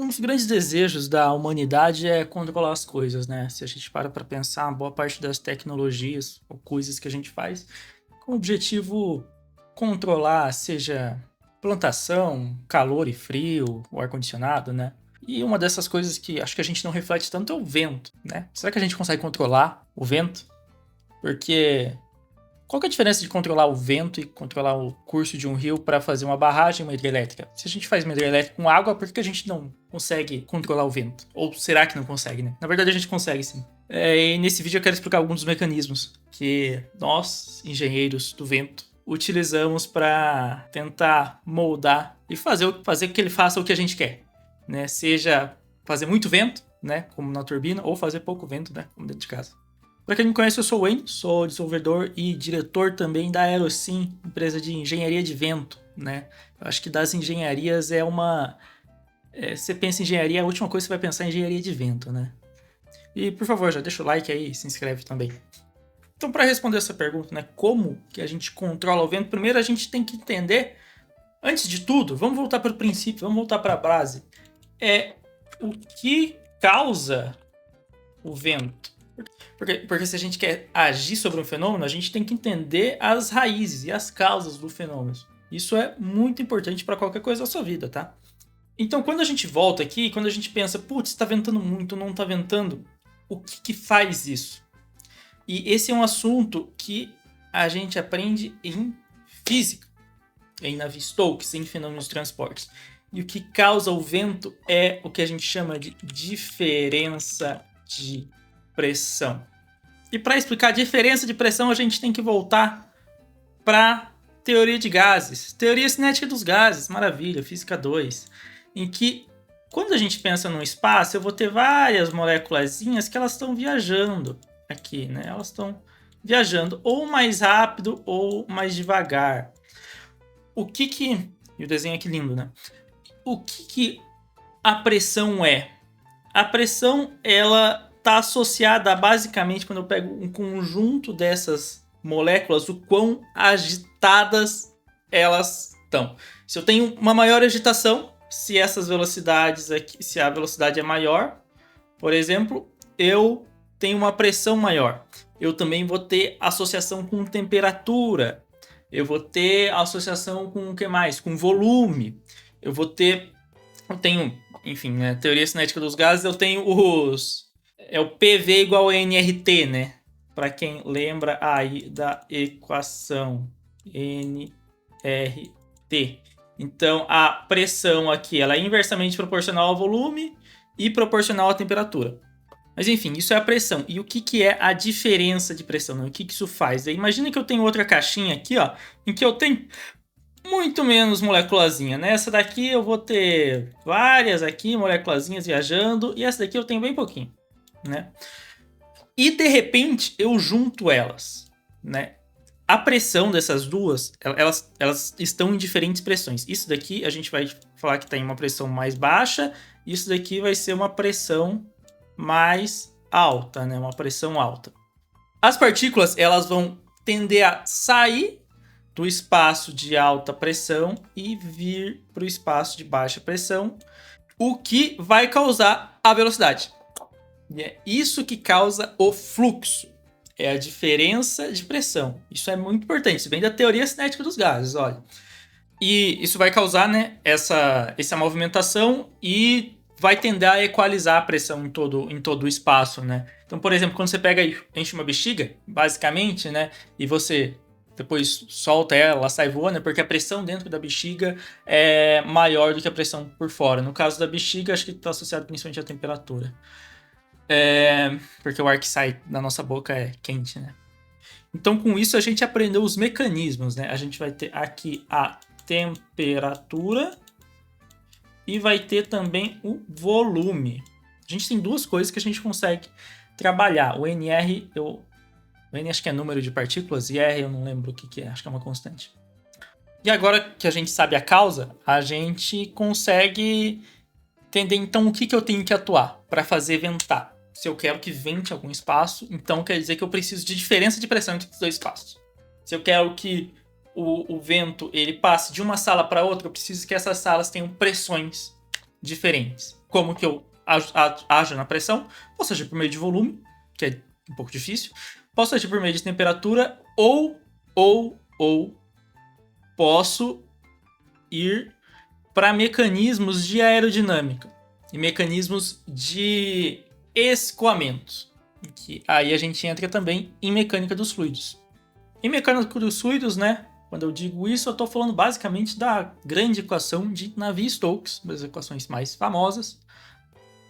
Um dos grandes desejos da humanidade é controlar as coisas, né? Se a gente para pensar, boa parte das tecnologias ou coisas que a gente faz com o objetivo controlar, seja plantação, calor e frio, o ar-condicionado, né? E uma dessas coisas que acho que a gente não reflete tanto é o vento, né? Será que a gente consegue controlar o vento? Porque qual que é a diferença de controlar o vento e controlar o curso de um rio para fazer uma barragem, uma hidrelétrica? Se a gente faz uma hidrelétrica com água, por que a gente não consegue controlar o vento? Ou será que não consegue, né? Na verdade, a gente consegue, sim. E nesse vídeo eu quero explicar alguns dos mecanismos que nós, engenheiros do vento, utilizamos para tentar moldar e fazer com que ele faça o que a gente quer, né? Seja fazer muito vento, né, como na turbina, ou fazer pouco vento, né, como dentro de casa. Para quem não me conhece, eu sou o Wayne, sou desenvolvedor e diretor também da Aerosim, empresa de engenharia de vento, né? Eu acho que das engenharias você pensa em engenharia, a última coisa que você vai pensar é engenharia de vento, né? E, por favor, já deixa o like aí e se inscreve também. Então, para responder essa pergunta, né, como que a gente controla o vento, primeiro a gente tem que entender, antes de tudo, vamos voltar para o princípio, vamos voltar para a base, o que causa o vento. Porque se a gente quer agir sobre um fenômeno, a gente tem que entender as raízes e as causas do fenômeno. Isso é muito importante para qualquer coisa da sua vida, tá? Então, quando a gente volta aqui, quando a gente pensa, putz, está ventando muito, não está ventando, o que faz isso? E esse é um assunto que a gente aprende em física, em Navier-Stokes, em fenômenos de transportes. E o que causa o vento é o que a gente chama de diferença de pressão. E para explicar a diferença de pressão, a gente tem que voltar para teoria de gases, teoria cinética dos gases, maravilha, física 2, em que quando a gente pensa no espaço, eu vou ter várias moléculazinhas que elas estão viajando aqui, né? Elas estão viajando ou mais rápido ou mais devagar. E o desenho aqui lindo, né? O que a pressão é? A pressão, ela está associada a, basicamente, quando eu pego um conjunto dessas moléculas, o quão agitadas elas estão. Se eu tenho uma maior agitação, se essas velocidades aqui, se a velocidade é maior, por exemplo, eu tenho uma pressão maior. Eu também vou ter associação com temperatura. Eu vou ter associação com o que mais? Com volume. Eu tenho, enfim, né, teoria cinética dos gases, eu tenho é o PV igual a nRT, né? Para quem lembra aí da equação nRT. Então, a pressão aqui ela é inversamente proporcional ao volume e proporcional à temperatura. Mas enfim, isso é a pressão. E o que é a diferença de pressão? Né? O que isso faz? Imagina que eu tenho outra caixinha aqui, ó, em que eu tenho muito menos moléculazinha. Nessa daqui eu vou ter várias aqui, moléculazinhas viajando, e essa daqui eu tenho bem pouquinho, né? E de repente eu junto elas, né? A pressão dessas duas, elas estão em diferentes pressões. Isso daqui a gente vai falar que tem uma pressão mais baixa, isso daqui vai ser uma pressão mais alta, né? Uma pressão alta. As partículas, elas vão tender a sair do espaço de alta pressão e vir para o espaço de baixa pressão, o que vai causar a velocidade. E é isso que causa o fluxo. É a diferença de pressão. Isso é muito importante. Isso vem da teoria cinética dos gases, olha. E isso vai causar, né, essa movimentação e vai tender a equalizar a pressão em todo o espaço, né? Então, por exemplo, quando você pega e enche uma bexiga, basicamente, né, e você depois solta ela sai voando, né, porque a pressão dentro da bexiga é maior do que a pressão por fora. No caso da bexiga, acho que está associado principalmente à temperatura. Porque o ar que sai da nossa boca é quente, né? Então, com isso, a gente aprendeu os mecanismos, né? A gente vai ter aqui a temperatura e vai ter também o volume. A gente tem duas coisas que a gente consegue trabalhar. O NR, o N acho que é número de partículas, e R eu não lembro o que é, acho que é uma constante. E agora que a gente sabe a causa, a gente consegue entender então o que eu tenho que atuar para fazer ventar. Se eu quero que vente algum espaço, então quer dizer que eu preciso de diferença de pressão entre os dois espaços. Se eu quero que o vento ele passe de uma sala para outra, eu preciso que essas salas tenham pressões diferentes. Como que eu ajo na pressão? Posso agir por meio de volume, que é um pouco difícil. Posso agir por meio de temperatura ou posso ir para mecanismos de aerodinâmica e mecanismos de escoamento. Que aí a gente entra também em mecânica dos fluidos. Em mecânica dos fluidos, né? Quando eu digo isso, eu estou falando basicamente da grande equação de Navier-Stokes, uma das equações mais famosas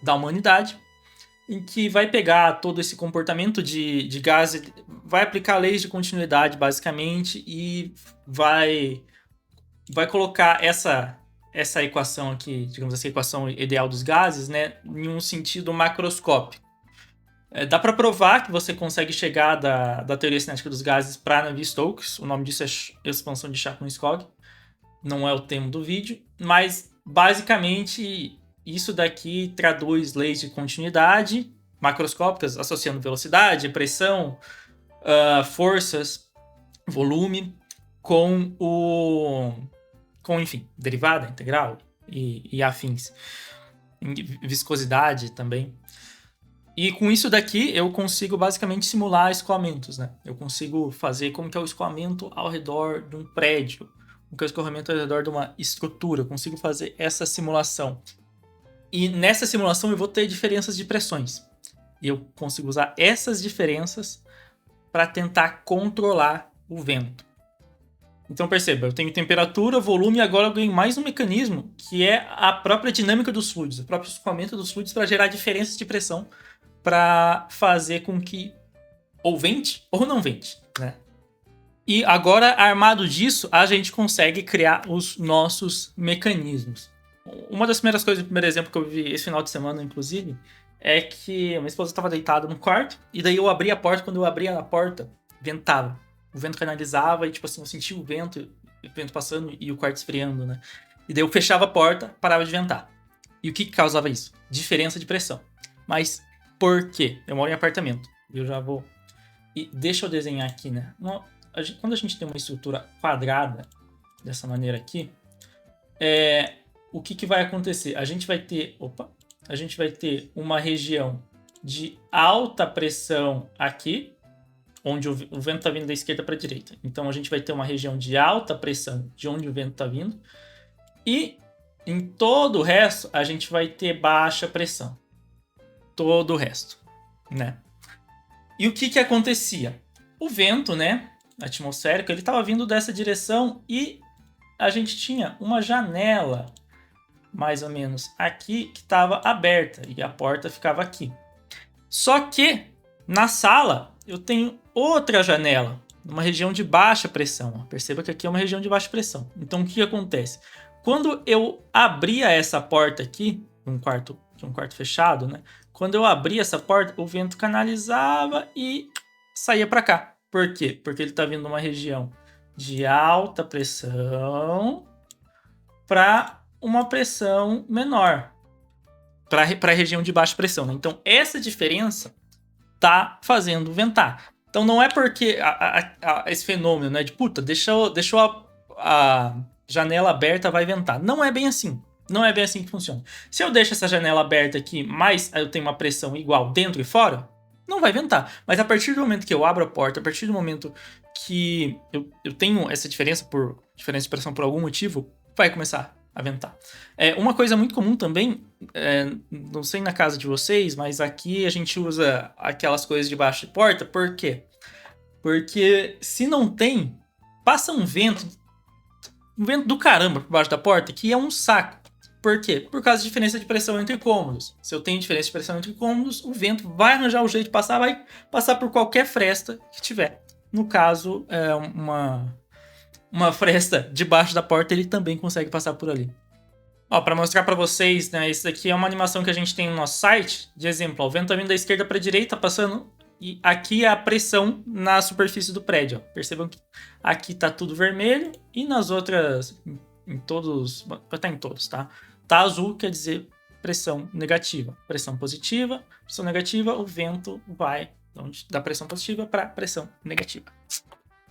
da humanidade, em que vai pegar todo esse comportamento de gás, vai aplicar leis de continuidade, basicamente, e vai colocar essa equação aqui, digamos assim, a equação ideal dos gases, né, em um sentido macroscópico. Dá para provar que você consegue chegar da teoria cinética dos gases para Navier-Stokes. O nome disso é expansão de Chapman-Skog. Não é o tema do vídeo, mas basicamente isso daqui traduz leis de continuidade macroscópicas associando velocidade, pressão, forças, volume enfim, derivada, integral e afins. Viscosidade também. E com isso daqui, eu consigo basicamente simular escoamentos, né? Eu consigo fazer como que é o escoamento ao redor de um prédio, como que é o escoamento ao redor de uma estrutura. Eu consigo fazer essa simulação. E nessa simulação eu vou ter diferenças de pressões. E eu consigo usar essas diferenças para tentar controlar o vento. Então perceba, eu tenho temperatura, volume e agora eu ganho mais um mecanismo que é a própria dinâmica dos fluidos, o próprio escoamento dos fluidos para gerar diferenças de pressão para fazer com que ou vente ou não vente, né? E agora, armado disso, a gente consegue criar os nossos mecanismos. Uma das primeiras coisas, o primeiro exemplo que eu vi esse final de semana, inclusive, é que minha esposa estava deitada no quarto e daí eu abri a porta, quando eu abria a porta, ventava. O vento canalizava e, tipo assim, eu sentia o vento passando e o quarto esfriando, né? E daí eu fechava a porta, parava de ventar. E o que causava isso? Diferença de pressão. Mas por quê? Eu moro em apartamento. E eu já vou... E deixa eu desenhar aqui, né? Quando a gente tem uma estrutura quadrada, dessa maneira aqui, o que vai acontecer? A gente vai ter uma região de alta pressão aqui, onde o vento está vindo da esquerda para a direita. Então a gente vai ter uma região de alta pressão de onde o vento está vindo. E em todo o resto, a gente vai ter baixa pressão. Todo o resto, né? E o que acontecia? O vento, né, atmosférico, ele estava vindo dessa direção e a gente tinha uma janela, mais ou menos aqui, que estava aberta e a porta ficava aqui. Só que na sala eu tenho outra janela, uma região de baixa pressão. Perceba que aqui é uma região de baixa pressão. Então o que acontece? Quando eu abria essa porta aqui, um quarto fechado, né? Quando eu abria essa porta, o vento canalizava e saía para cá. Por quê? Porque ele está vindo de uma região de alta pressão para uma pressão menor, para a região de baixa pressão, né? Então essa diferença tá fazendo ventar. Então não é porque esse fenômeno, né, de puta, deixou a janela aberta, vai ventar. Não é bem assim. Não é bem assim que funciona. Se eu deixo essa janela aberta aqui, mas eu tenho uma pressão igual dentro e fora, não vai ventar. Mas a partir do momento que eu abro a porta, a partir do momento que eu tenho essa diferença de pressão por algum motivo, vai começar a ventar. Uma coisa muito comum também, não sei na casa de vocês, mas aqui a gente usa aquelas coisas debaixo de porta. Por quê? Porque se não tem, passa um vento do caramba por baixo da porta, que é um saco. Por quê? Por causa de diferença de pressão entre cômodos. Se eu tenho diferença de pressão entre cômodos, o vento vai arranjar o jeito de passar, vai passar por qualquer fresta que tiver. No caso, uma fresta debaixo da porta, ele também consegue passar por ali. Para mostrar para vocês, né, isso aqui é uma animação que a gente tem no nosso site. De exemplo, o vento tá vindo da esquerda para a direita, passando, e aqui é a pressão na superfície do prédio. Percebam que aqui tá tudo vermelho e nas outras, em todos, tá em todos, tá? Tá azul, quer dizer pressão negativa. Pressão positiva, pressão negativa, o vento vai da pressão positiva para pressão negativa.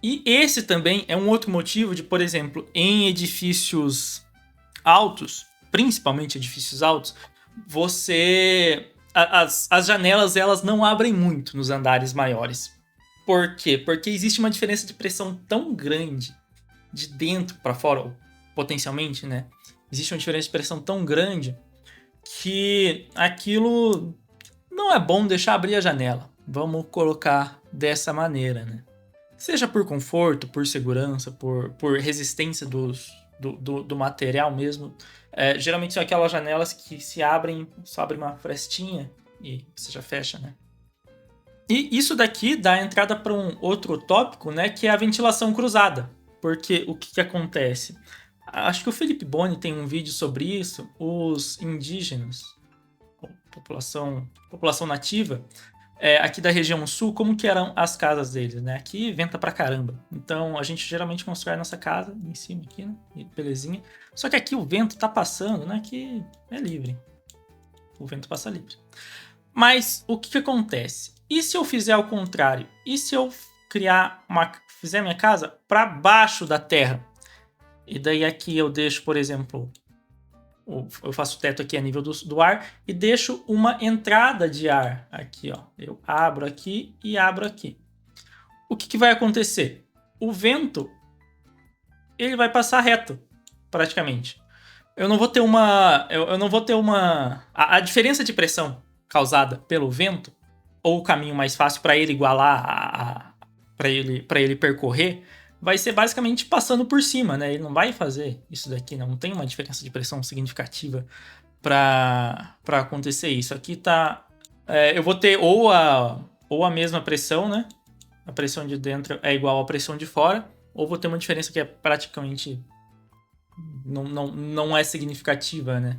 E esse também é um outro motivo de, por exemplo, em edifícios altos, principalmente edifícios altos, as janelas elas não abrem muito nos andares maiores. Por quê? Porque existe uma diferença de pressão tão grande de dentro para fora, ou potencialmente, né? Existe uma diferença de pressão tão grande que aquilo não é bom deixar abrir a janela. Vamos colocar dessa maneira, né? Seja por conforto, por segurança, por resistência do material mesmo. Geralmente são aquelas janelas que se abrem, só abre uma frestinha e você já fecha, né? E isso daqui dá entrada para um outro tópico, né? Que é a ventilação cruzada. Porque o que acontece? Acho que o Felipe Boni tem um vídeo sobre isso. Os indígenas, população nativa, aqui da região sul, como que eram as casas deles, né? Aqui venta pra caramba. Então a gente geralmente constrói a nossa casa em cima aqui, né? Belezinha. Só que aqui o vento tá passando, né? Aqui é livre. O vento passa livre. Mas o que acontece? E se eu fizer ao contrário? E se eu fizer minha casa para baixo da terra? E daí aqui eu deixo, por exemplo, eu faço o teto aqui a nível do ar e deixo uma entrada de ar aqui, ó. Eu abro aqui e abro aqui. O que vai acontecer? O vento, ele vai passar reto, praticamente. Eu não vou ter a diferença de pressão causada pelo vento, ou o caminho mais fácil para ele igualar, para ele percorrer, vai ser basicamente passando por cima, né? Ele não vai fazer isso daqui, não tem uma diferença de pressão significativa para acontecer isso. Aqui tá... eu vou ter ou a mesma pressão, né? A pressão de dentro é igual à pressão de fora, ou vou ter uma diferença que é praticamente... Não é significativa, né?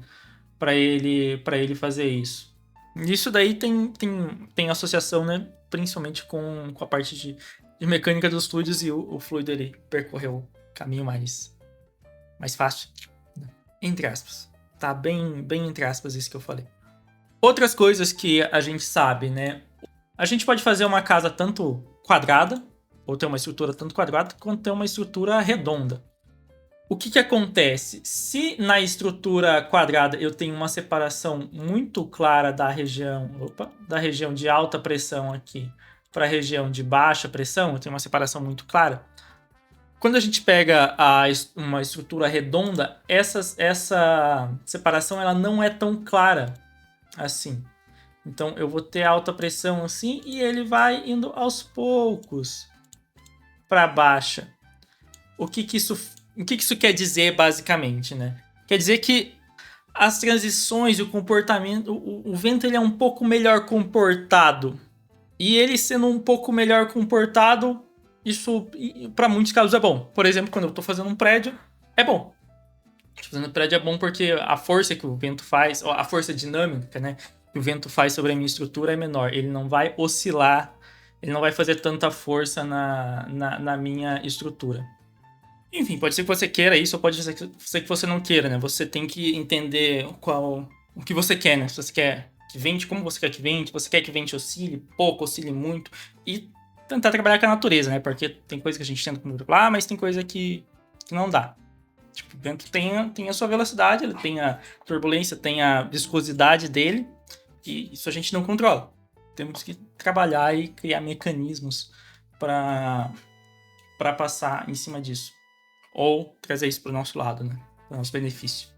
Para ele fazer isso. Isso daí tem associação, né? Principalmente com a parte de mecânica dos fluidos, e o fluido ele percorreu o caminho mais fácil, né? Entre aspas. Tá bem entre aspas isso que eu falei. Outras coisas que a gente sabe, né? A gente pode fazer uma casa tanto quadrada, ou ter uma estrutura tanto quadrada, quanto ter uma estrutura redonda. O que acontece? Se na estrutura quadrada eu tenho uma separação muito clara da região de alta pressão aqui para a região de baixa pressão, eu tenho uma separação muito clara. Quando a gente pega uma estrutura redonda, essa separação ela não é tão clara assim. Então eu vou ter alta pressão assim e ele vai indo aos poucos para baixa. O que isso quer dizer, basicamente, né? Quer dizer que as transições e o comportamento... O vento ele é um pouco melhor comportado. E ele sendo um pouco melhor comportado, isso, para muitos casos, é bom. Por exemplo, quando eu estou fazendo um prédio, é bom. Fazendo um prédio é bom porque a força que o vento faz, a força dinâmica, né? Que o vento faz sobre a minha estrutura é menor. Ele não vai oscilar, ele não vai fazer tanta força na minha estrutura. Enfim, pode ser que você queira isso, ou pode ser que você não queira, né? Você tem que entender o que você quer, né? Se você quer que vente, como você quer que vente, você quer que vente oscile pouco, oscile muito, e tentar trabalhar com a natureza, né? Porque tem coisa que a gente tenta controlar, mas tem coisa que não dá. Tipo, o vento tem a sua velocidade, ele tem a turbulência, tem a viscosidade dele, e isso a gente não controla. Temos que trabalhar e criar mecanismos para passar em cima disso. Ou trazer isso pro nosso lado, né? Pro nosso benefício.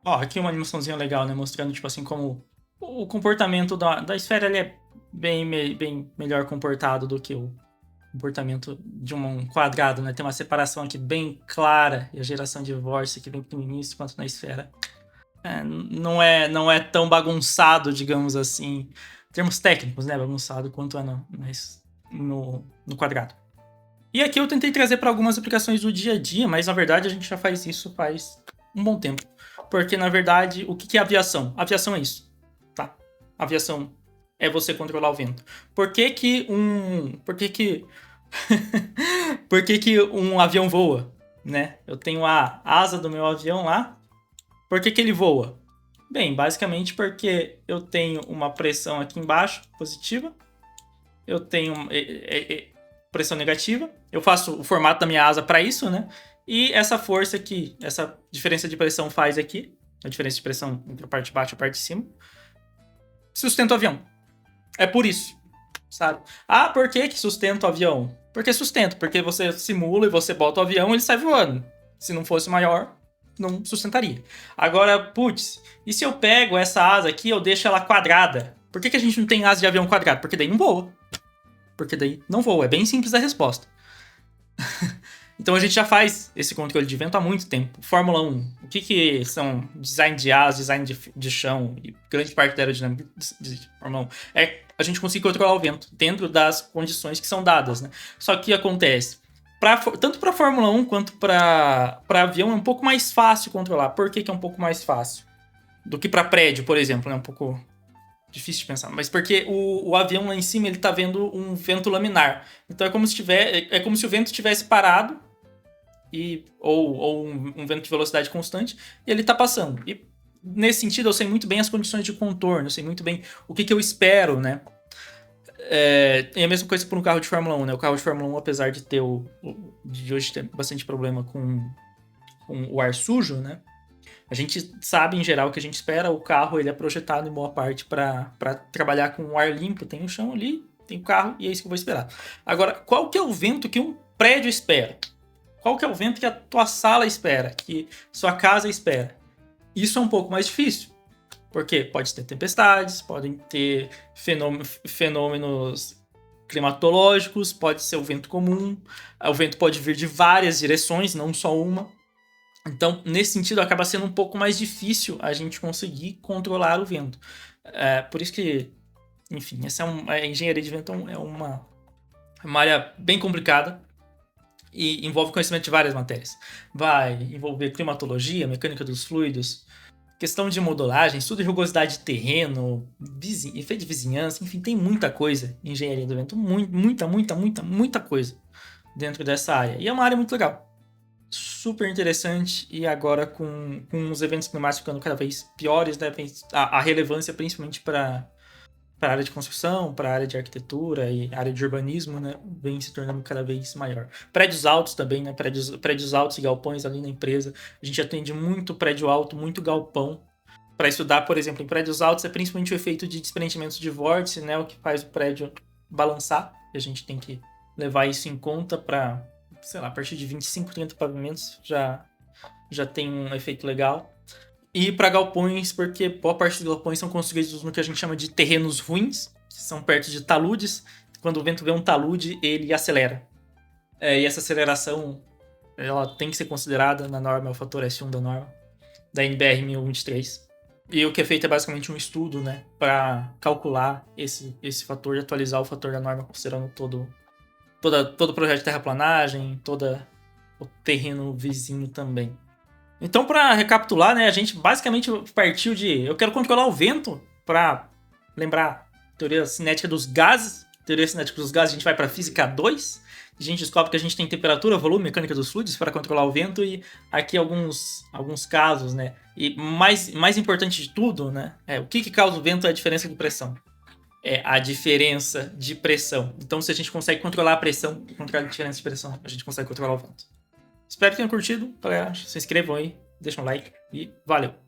Ó, aqui uma animaçãozinha legal, né? Mostrando, tipo assim, como o comportamento da esfera ele é bem melhor comportado do que o comportamento de um quadrado, né? Tem uma separação aqui bem clara e a geração de vórtice aqui bem pequenininha, quanto na esfera. Não é tão bagunçado, digamos assim, em termos técnicos, né? Bagunçado quanto é no quadrado. E aqui eu tentei trazer para algumas aplicações do dia a dia, mas na verdade a gente já faz isso faz um bom tempo. Porque na verdade, o que é aviação? Aviação é isso, tá? Aviação é você controlar o vento. Por que um avião voa, né? Eu tenho a asa do meu avião lá. Por que ele voa? Bem, basicamente porque eu tenho uma pressão aqui embaixo, positiva. Eu tenho pressão negativa. Eu faço o formato da minha asa para isso, né? E essa força que essa diferença de pressão faz aqui, a diferença de pressão entre a parte de baixo e a parte de cima, sustenta o avião. É por isso, sabe? Ah, por que sustenta o avião? Porque sustenta, porque você simula e você bota o avião e ele sai voando. Se não fosse maior, não sustentaria. Agora, putz, e se eu pego essa asa aqui e eu deixo ela quadrada? Por que a gente não tem asa de avião quadrado? Porque daí não voa. Porque daí não voa. É bem simples a resposta. Então a gente já faz esse controle de vento há muito tempo. Fórmula 1, o que são design de asa, design de chão e grande parte da aerodinâmica de Fórmula 1? É a gente conseguir controlar o vento dentro das condições que são dadas, né? Só que acontece, tanto para Fórmula 1 quanto para avião é um pouco mais fácil controlar. Por que é um pouco mais fácil? Do que para prédio, por exemplo, né? Um pouco difícil de pensar, mas porque o avião lá em cima ele tá vendo um vento laminar. Então é como se o vento estivesse parado ou um vento de velocidade constante e ele tá passando. E nesse sentido eu sei muito bem as condições de contorno, eu sei muito bem o que eu espero, né? E a mesma coisa para um carro de Fórmula 1, né? O carro de Fórmula 1, apesar de ter de hoje ter bastante problema com o ar sujo, né? A gente sabe, em geral, o que a gente espera. O carro ele é projetado em boa parte para trabalhar com o ar limpo. Tem o chão ali, tem o carro e é isso que eu vou esperar. Agora, qual que é o vento que um prédio espera? Qual que é o vento que a tua sala espera? Que sua casa espera? Isso é um pouco mais difícil. Porque pode ter tempestades, podem ter fenômenos climatológicos, pode ser o vento comum. O vento pode vir de várias direções, não só uma. Então, nesse sentido, acaba sendo um pouco mais difícil a gente conseguir controlar o vento. Por isso que, enfim, a engenharia de vento é uma área bem complicada e envolve conhecimento de várias matérias. Vai envolver climatologia, mecânica dos fluidos, questão de modelagem, estudo de rugosidade de terreno, efeito de vizinhança, enfim, tem muita coisa em engenharia do vento, muita coisa dentro dessa área. E é uma área muito legal. Super interessante, e agora com os eventos climáticos ficando cada vez piores, né, a relevância principalmente para a área de construção, para a área de arquitetura e área de urbanismo, né, vem se tornando cada vez maior. Prédios altos também, né, prédios altos e galpões ali na empresa. A gente atende muito prédio alto, muito galpão. Para estudar, por exemplo, em prédios altos é principalmente o efeito de desprendimento de vórtice, né, o que faz o prédio balançar. E a gente tem que levar isso em conta para, sei lá, a partir de 25, 30 pavimentos já tem um efeito legal. E para galpões, porque boa parte dos galpões são construídos no que a gente chama de terrenos ruins, que são perto de taludes. Quando o vento vê um talude, ele acelera. E essa aceleração ela tem que ser considerada na norma, é o fator S1 da norma, da NBR 1023. E o que é feito é basicamente um estudo, né, para calcular esse fator e atualizar o fator da norma, considerando todo o projeto de terraplanagem, todo o terreno vizinho também. Então, para recapitular, né, a gente basicamente partiu de eu quero controlar o vento para lembrar teoria cinética dos gases. Teoria cinética dos gases, a gente vai para física 2. A gente descobre que a gente tem temperatura, volume, mecânica dos fluidos para controlar o vento, e aqui alguns casos, né? E mais importante de tudo, né, o que causa o vento é a diferença de pressão. É a diferença de pressão. Então, se a gente consegue controlar a pressão e controlar a diferença de pressão, a gente consegue controlar o vento. Espero que tenham curtido. Galera, se inscrevam aí, deixem um like e valeu!